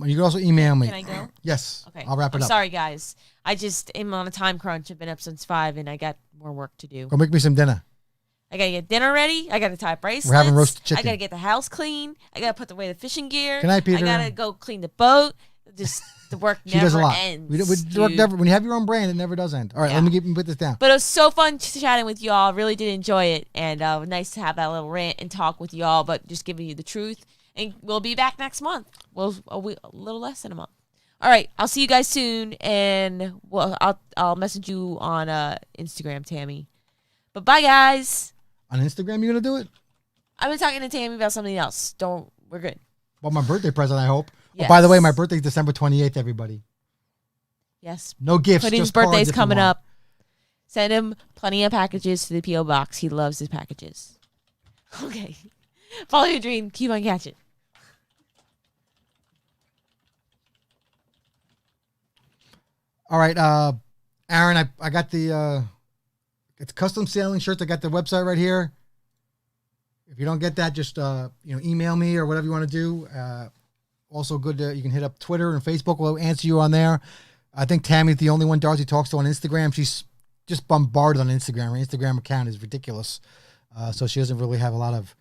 You can also email me. Can I go? Yes. Okay. I'll wrap it I'm up. sorry, guys. I just am on a time crunch. I've been up since 5, and I got more work to do. Go make me some dinner. I got to get dinner ready. I got to tie bracelets. We're having roasted chicken. I got to get the house clean. I got to put away the fishing gear. Good night, Peter. I got to go clean the boat. Just the work She never does a lot. ends. Work dude. never, when you have your own brand, it never does end. All right, Yeah. let me put this down. But it was so fun chatting with y'all. Really did enjoy it. And nice to have that little rant and talk with y'all, but just giving you the truth. And we'll be back next month. Well, a little less than a month. All right. I'll see you guys soon. And I'll message you on Instagram, Tammy. But bye, guys. On Instagram, you're going to do it? I've been talking to Tammy about something else. We're good. Well, my birthday present, I hope. Yes. Oh, by the way, my birthday's December 28th, everybody. Yes. No gifts, Pudding's just cards birthday's if you coming want. up. Send him plenty of packages to the P.O. Box. He loves his packages. Okay. Follow your dream. Keep on catching. All right, Aaron, I got the it's custom sailing shirts. I got the website right here. If you don't get that, just email me or whatever you want to do. Also good to, you can hit up Twitter and Facebook. We'll answer you on there. I think Tammy's the only one Darcy talks to on Instagram. She's just bombarded on Instagram. Her Instagram account is ridiculous. So she doesn't really have a lot of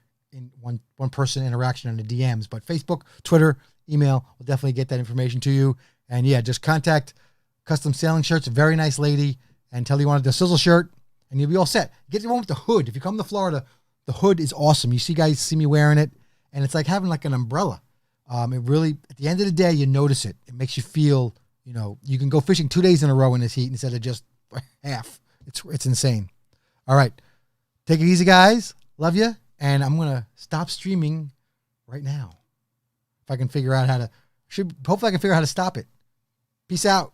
one person interaction on the DMs. But Facebook, Twitter, email will definitely get that information to you. And yeah, just contact Custom Sailing Shirts, a very nice lady, and tell her you want a Darcizzle shirt, and you'll be all set. Get the one with the hood. If you come to Florida, the hood is awesome. You see me wearing it, and it's like having like an umbrella. It really, at the end of the day, you notice it. It makes you feel, you can go fishing 2 days in a row in this heat instead of just half. It's insane. All right. Take it easy, guys. Love you. And I'm going to stop streaming right now. If I can figure out hopefully I can figure out how to stop it. Peace out.